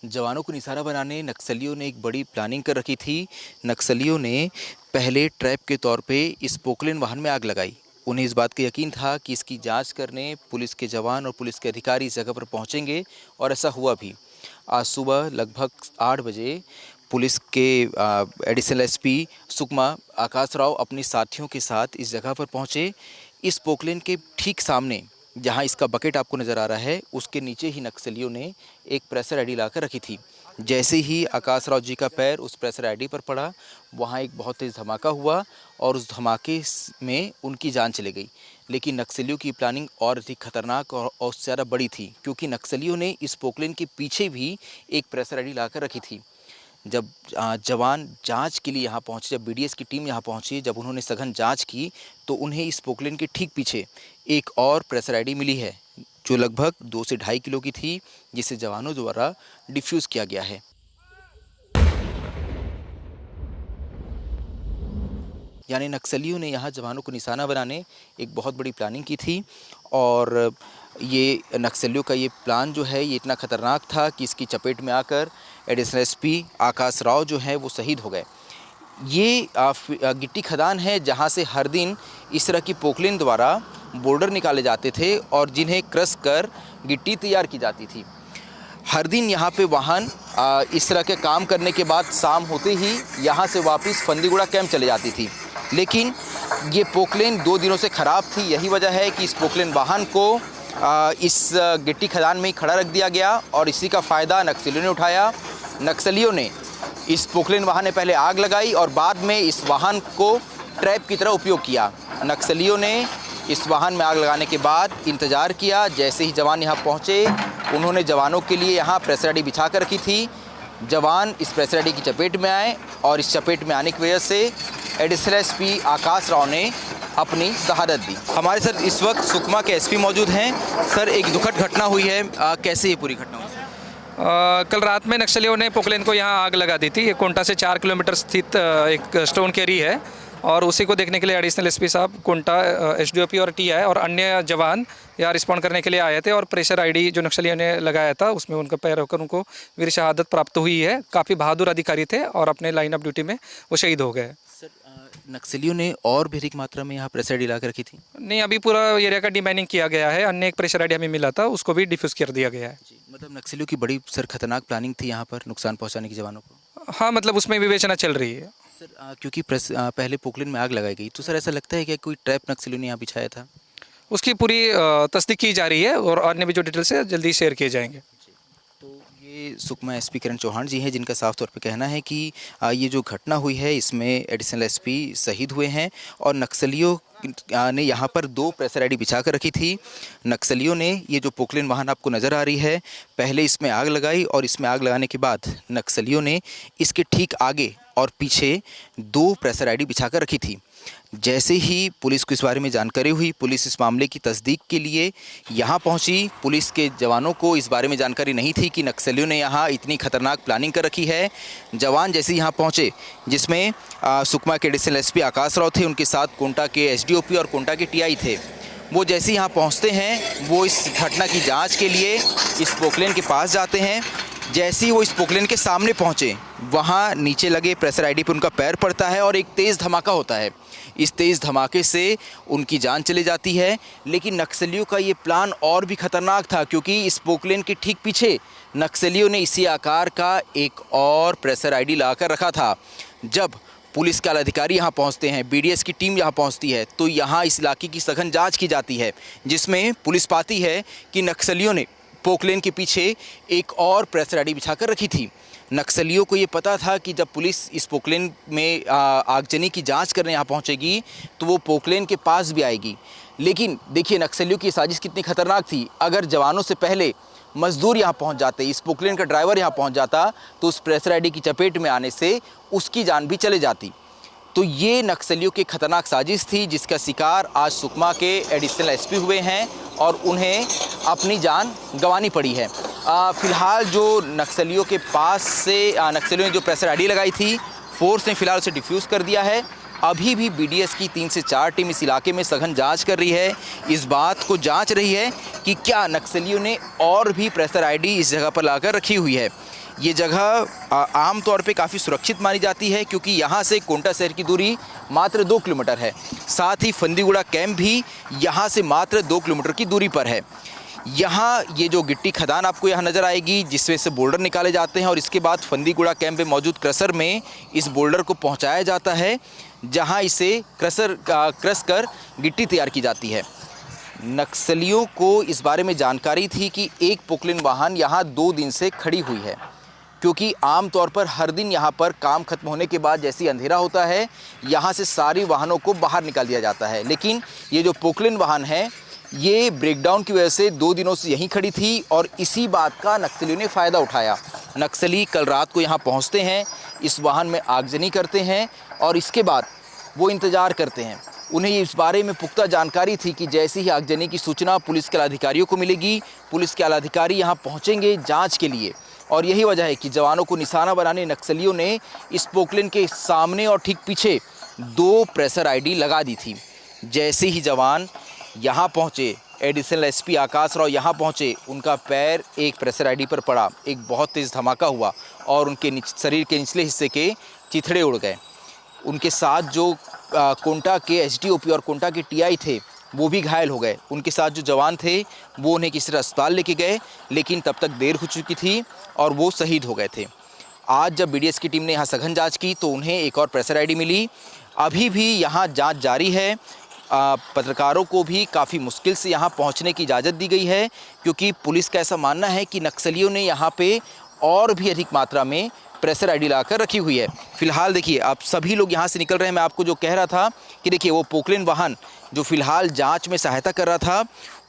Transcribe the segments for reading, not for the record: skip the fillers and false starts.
जवानों को निशाना बनाने नक्सलियों ने एक बड़ी प्लानिंग कर रखी थी। नक्सलियों ने पहले ट्रैप के तौर पे इस पोकलेन वाहन में आग लगाई। उन्हें इस बात का यकीन था कि इसकी जांच करने पुलिस के जवान और पुलिस के अधिकारी इस जगह पर पहुंचेंगे और ऐसा हुआ भी। आज सुबह लगभग 8 बजे पुलिस के एडिशनल एसपी सुकमा आकाश राव अपने साथियों के साथ इस जगह पर पहुंचे। इस पोकलेन के ठीक सामने जहां इसका बकेट आपको नज़र आ रहा है, उसके नीचे ही नक्सलियों ने एक प्रेशर आईडी लाकर रखी थी। जैसे ही आकाश राव जी का पैर उस प्रेशर आईडी पर पड़ा, वहां एक बहुत तेज़ धमाका हुआ और उस धमाके में उनकी जान चली गई। लेकिन नक्सलियों की प्लानिंग और अधिक खतरनाक और उससे ज़्यादा बड़ी थी, क्योंकि नक्सलियों ने इस पोकलेन के पीछे भी एक प्रेशर आईडी लाकर रखी थी। जब जवान जांच के लिए यहाँ पहुँचे, जब बीडीएस की टीम यहाँ पहुँची, जब उन्होंने सघन जांच की, तो उन्हें इस पोकलेन के ठीक पीछे एक और प्रेशर आईडी मिली है, जो लगभग 2 से ढाई किलो की थी, जिसे जवानों द्वारा डिफ्यूज़ किया गया है। यानी नक्सलियों ने यहाँ जवानों को निशाना बनाने एक बहुत बड़ी प्लानिंग की थी और ये नक्सलियों का ये प्लान जो है, ये इतना ख़तरनाक था कि इसकी चपेट में आकर एडिशनल एसपी आकाश राव जो है वो शहीद हो गए। ये गिट्टी खदान है जहाँ से हर दिन इस तरह की पोकलेन द्वारा बोल्डर निकाले जाते थे और जिन्हें क्रश कर गिट्टी तैयार की जाती थी। हर दिन यहाँ पे वाहन इस तरह के काम करने के बाद शाम होते ही यहाँ से वापस फंदीगुड़ा कैंप चले जाती थी। लेकिन ये पोकलेन 2 दिनों से ख़राब थी। यही वजह है कि इस पोकलेन वाहन को इस गिट्टी खदान में ही खड़ा रख दिया गया और इसी का फ़ायदा नक्सलियों ने उठाया। नक्सलियों ने इस पोकलेन वाहन में पहले आग लगाई और बाद में इस वाहन को ट्रैप की तरह उपयोग किया। नक्सलियों ने इस वाहन में आग लगाने के बाद इंतज़ार किया। जैसे ही जवान यहाँ पहुँचे, उन्होंने जवानों के लिए यहाँ प्रेशर आईडी बिछा कर रखी थी। जवान इस प्रेशर आईडी की चपेट में आए और इस चपेट में आने की वजह से एडिशनल एसपी आकाश राव ने अपनी शहादत दी। हमारे साथ इस वक्त सुकमा के एसपी मौजूद हैं। सर, एक दुखद घटना हुई है, कैसे ये पूरी घटना हुई? कल रात में नक्सलियों ने पोकलेन को यहाँ आग लगा दी थी। ये कोंटा से 4 किलोमीटर स्थित एक स्टोन कैरी है और उसी को देखने के लिए एडिशनल एसपी साहब, कोंटा, एसडीओपी और टीआई और अन्य जवान यहाँ रिस्पॉन्ड करने के लिए आए थे और प्रेशर आईडी जो नक्सलियों ने लगाया था उसमें उनका पैर होकर उनको वीर शहादत प्राप्त हुई है। काफ़ी बहादुर अधिकारी थे और अपने लाइन ऑफ ड्यूटी में वो शहीद हो गए। सर, नक्सलियों ने और भी अधिक मात्रा में यहाँ प्रेशर आईडी ला कर रखी थी? नहीं, अभी पूरा एरिया का डिमाइनिंग किया गया है। अन्य एक प्रेशर आईडी हमें मिला था, उसको भी डिफ्यूज़ कर दिया गया है। जी, मतलब नक्सलियों की बड़ी सर खतरनाक प्लानिंग थी यहाँ पर नुकसान पहुँचाने की जवानों को। हाँ, मतलब उसमें विवेचना चल रही है। सर, क्योंकि पहले पोकलेन में आग लगाई गई, तो सर ऐसा लगता है कि कोई ट्रैप नक्सलियों ने यहाँ बिछाया था? उसकी पूरी तस्दीक की जा रही है और अन्य भी जो डिटेल्स है जल्दी शेयर किए जाएंगे। तो ये सुकमा एसपी किरण चौहान जी हैं, जिनका साफ तौर पे कहना है कि ये जो घटना हुई है इसमें एडिशनल एसपी शहीद हुए हैं और नक्सलियों ने यहाँ पर 2 प्रेशर आईडी बिछा कर रखी थी। नक्सलियों ने ये जो पोकलेन वाहन आपको नज़र आ रही है, पहले इसमें आग लगाई और इसमें आग लगाने के बाद नक्सलियों ने इसके ठीक आगे और पीछे 2 प्रेशर आईडी बिछा कर रखी थी। जैसे ही पुलिस को इस बारे में जानकारी हुई, पुलिस इस मामले की तस्दीक के लिए यहाँ पहुँची। पुलिस के जवानों को इस बारे में जानकारी नहीं थी कि नक्सलियों ने यहाँ इतनी खतरनाक प्लानिंग कर रखी है। जवान जैसे ही यहाँ पहुँचे, जिसमें सुकमा के एडिशनल एसपी आकाश राव थे, उनके साथ कोंटा के एसडीओपी और कोंटा के टीआई थे। वो जैसे ही यहाँ पहुँचते हैं, वो इस घटना की जाँच के लिए इस पोकलेन के पास जाते हैं। जैसे ही वो इस पोकलेन के सामने पहुँचे, वहाँ नीचे लगे प्रेशर आईडी पर उनका पैर पड़ता है और एक तेज़ धमाका होता है। इस तेज़ धमाके से उनकी जान चली जाती है। लेकिन नक्सलियों का ये प्लान और भी ख़तरनाक था, क्योंकि इस पोकलेन के ठीक पीछे नक्सलियों ने इसी आकार का एक और प्रेशर आईडी लाकर रखा था। जब पुलिस के अधिकारी यहाँ पहुँचते हैं, बीडीएस की टीम यहाँ पहुँचती है, तो यहाँ इस इलाके की सघन जाँच की जाती है, जिसमें पुलिस पाती है कि नक्सलियों ने पोकलेन के पीछे एक और प्रेशर आईडी बिछा कर रखी थी। नक्सलियों को ये पता था कि जब पुलिस इस पोकलेन में आगजनी की जांच करने यहाँ पहुँचेगी, तो वो पोकलेन के पास भी आएगी। लेकिन देखिए नक्सलियों की साजिश कितनी खतरनाक थी। अगर जवानों से पहले मजदूर यहाँ पहुँच जाते, इस पोकलेन का ड्राइवर यहाँ पहुँच जाता, तो उस प्रेशर आईडी की चपेट में आने से उसकी जान भी चले जाती। तो ये नक्सलियों की खतरनाक साजिश थी, जिसका शिकार आज सुकमा के एडिशनल एसपी हुए हैं और उन्हें अपनी जान गंवानी पड़ी है। फ़िलहाल जो नक्सलियों के पास से नक्सलियों ने जो प्रेशर आईडी लगाई थी, फोर्स ने फ़िलहाल उसे डिफ्यूज़ कर दिया है। अभी भी बीडीएस की 3 से 4 टीम इस इलाके में सघन जांच कर रही है। इस बात को जांच रही है कि क्या नक्सलियों ने और भी प्रेशर आईडी इस जगह पर लाकर रखी हुई है। ये जगह आम तौर पे काफ़ी सुरक्षित मानी जाती है क्योंकि यहाँ से कोंटा शहर की दूरी मात्र 2 किलोमीटर है। साथ ही फंदीगुड़ा कैंप भी यहाँ से मात्र 2 किलोमीटर की दूरी पर है। यहाँ ये जो गिट्टी खदान आपको यहाँ नज़र आएगी जिसमें से बोल्डर निकाले जाते हैं और इसके बाद फंदीगुड़ा कैंप में मौजूद क्रशर में इस बोल्डर को पहुँचाया जाता है, जहाँ इसे क्रश कर गिट्टी तैयार की जाती है। नक्सलियों को इस बारे में जानकारी थी कि एक पोकलेन वाहन यहाँ 2 दिन से खड़ी हुई है, क्योंकि आम तौर पर हर दिन यहाँ पर काम खत्म होने के बाद जैसे ही अंधेरा होता है यहाँ से सारी वाहनों को बाहर निकाल दिया जाता है। लेकिन ये जो पोकलेन वाहन है ये ब्रेकडाउन की वजह से 2 दिनों से यहीं खड़ी थी और इसी बात का नक्सलियों ने फ़ायदा उठाया। नक्सली कल रात को यहाँ पहुँचते हैं, इस वाहन में आगजनी करते हैं और इसके बाद वो इंतज़ार करते हैं। उन्हें इस बारे में पुख्ता जानकारी थी कि जैसे ही आगजनी की सूचना पुलिस के अधिकारियों को मिलेगी, पुलिस के अधिकारी यहाँ पहुँचेंगे जांच के लिए। और यही वजह है कि जवानों को निशाना बनाने नक्सलियों ने इस पोकलेन के सामने और ठीक पीछे 2 प्रेशर आईडी लगा दी थी। जैसे ही जवान यहाँ पहुँचे, एडिशनल एसपी आकाश राव यहाँ पहुँचे, उनका पैर एक प्रेशर आईडी पर पड़ा, एक बहुत तेज़ धमाका हुआ और उनके शरीर के निचले हिस्से के चिथड़े उड़ गए। उनके साथ जो कोंटा के एसडीओपी और कोंटा के टीआई थे वो भी घायल हो गए। उनके साथ जो जवान थे वो उन्हें किसी तरह अस्पताल लेके गए, लेकिन तब तक देर हो चुकी थी और वो शहीद हो गए थे। आज जब बीडीएस की टीम ने यहाँ सघन जांच की तो उन्हें एक और प्रेशर आईडी मिली। अभी भी यहाँ जांच जारी है। पत्रकारों को भी काफ़ी मुश्किल से यहाँ पहुँचने की इजाज़त दी गई है, क्योंकि पुलिस का ऐसा मानना है कि नक्सलियों ने यहाँ पे और भी अधिक मात्रा में प्रेशर आईडी लाकर रखी हुई है। फिलहाल देखिए आप सभी लोग यहाँ से निकल रहे हैं। मैं आपको जो कह रहा था कि देखिए वो पोकलेन वाहन जो फिलहाल जांच में सहायता कर रहा था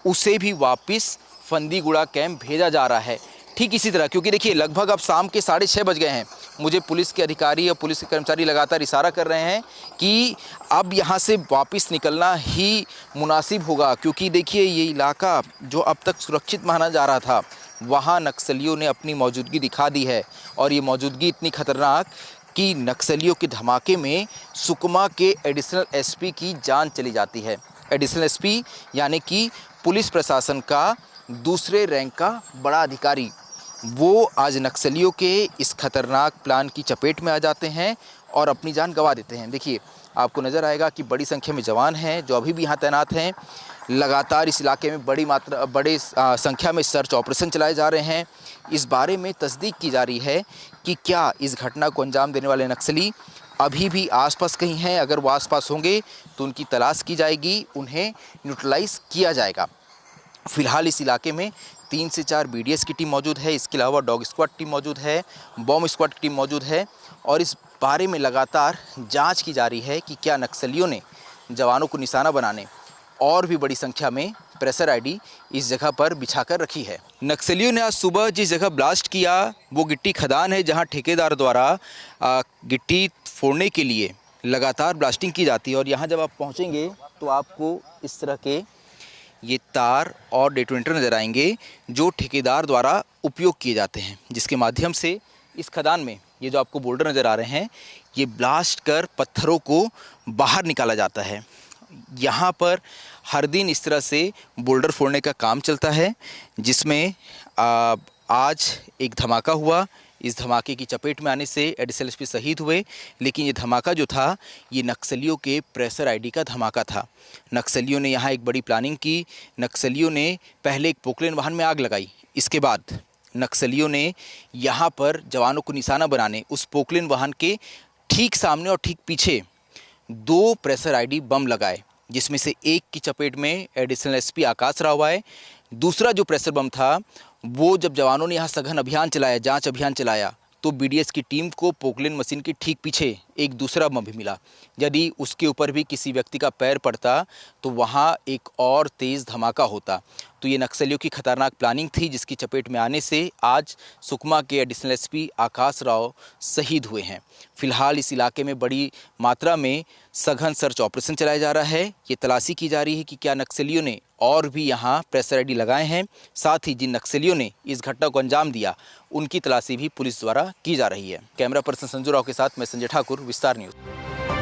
उसे भी वापस फंदीगुड़ा कैंप भेजा जा रहा है। ठीक इसी तरह, क्योंकि देखिए लगभग अब शाम के 6:30 बज गए हैं। मुझे पुलिस के अधिकारी या पुलिस के कर्मचारी लगातार इशारा कर रहे हैं कि अब यहाँ से वापस निकलना ही मुनासिब होगा, क्योंकि देखिए ये इलाका जो अब तक सुरक्षित माना जा रहा था वहाँ नक्सलियों ने अपनी मौजूदगी दिखा दी है। और ये मौजूदगी इतनी खतरनाक कि नक्सलियों के धमाके में सुकमा के एडिशनल एसपी की जान चली जाती है। एडिशनल एसपी यानी कि पुलिस प्रशासन का दूसरे रैंक का बड़ा अधिकारी, वो आज नक्सलियों के इस खतरनाक प्लान की चपेट में आ जाते हैं और अपनी जान गंवा देते हैं। देखिए आपको नज़र आएगा कि बड़ी संख्या में जवान हैं जो अभी भी यहाँ तैनात हैं। लगातार इस इलाके में बड़ी संख्या में सर्च ऑपरेशन चलाए जा रहे हैं। इस बारे में तस्दीक की जा रही है कि क्या इस घटना को अंजाम देने वाले नक्सली अभी भी आसपास कहीं हैं। अगर वो आसपास होंगे तो उनकी तलाश की जाएगी, उन्हें न्यूट्रलाइज किया जाएगा। फ़िलहाल इस इलाके में 3 से 4 बीडीएस की टीम मौजूद है। इसके अलावा डॉग स्क्वाड टीम मौजूद है, बॉम्ब स्क्वाड की टीम मौजूद है और इस बारे में लगातार जांच की जा रही है कि क्या नक्सलियों ने जवानों को निशाना बनाने और भी बड़ी संख्या में प्रेशर आईडी इस जगह पर बिछाकर रखी है। नक्सलियों ने आज सुबह जिस जगह ब्लास्ट किया वो गिट्टी खदान है, जहां ठेकेदार द्वारा गिट्टी फोड़ने के लिए लगातार ब्लास्टिंग की जाती है। और यहां जब आप पहुंचेंगे तो आपको इस तरह के ये तार और डेटोनेटर नज़र आएंगे जो ठेकेदार द्वारा उपयोग किए जाते हैं, जिसके माध्यम से इस खदान में ये जो आपको बोल्डर नज़र आ रहे हैं ये ब्लास्ट कर पत्थरों को बाहर निकाला जाता है। यहाँ पर हर दिन इस तरह से बोल्डर फोड़ने का काम चलता है, जिसमें आज एक धमाका हुआ। इस धमाके की चपेट में आने से एडिशनल एसपी शहीद हुए, लेकिन ये धमाका जो था ये नक्सलियों के प्रेशर आईडी का धमाका था। नक्सलियों ने यहाँ एक बड़ी प्लानिंग की। नक्सलियों ने पहले एक पोकलेन वाहन में आग लगाई, इसके बाद नक्सलियों ने यहाँ पर जवानों को निशाना बनाने उस पोकलेन वाहन के ठीक सामने और ठीक पीछे 2 प्रेशर आईडी बम लगाए, जिसमें से एक की चपेट में एडिशनल एसपी आकाश राव आए। दूसरा जो प्रेशर बम था वो जब जवानों ने यहाँ सघन अभियान चलाया, जांच अभियान चलाया, तो बीडीएस की टीम को पोकलेन मशीन के ठीक पीछे एक दूसरा बम भी मिला। यदि उसके ऊपर भी किसी व्यक्ति का पैर पड़ता तो वहाँ एक और तेज़ धमाका होता। तो ये नक्सलियों की खतरनाक प्लानिंग थी, जिसकी चपेट में आने से आज सुकमा के एडिशनल एसपी आकाश राव शहीद हुए हैं। फिलहाल इस इलाके में बड़ी मात्रा में सघन सर्च ऑपरेशन चलाया जा रहा है। ये तलाशी की जा रही है कि क्या नक्सलियों ने और भी यहाँ प्रेशर आईडी लगाए हैं। साथ ही जिन नक्सलियों ने इस घटना को अंजाम दिया उनकी तलाशी भी पुलिस द्वारा की जा रही है। कैमरा पर्सन संजू राव के साथ मैं संजय ठाकुर, विस्तार न्यूज़।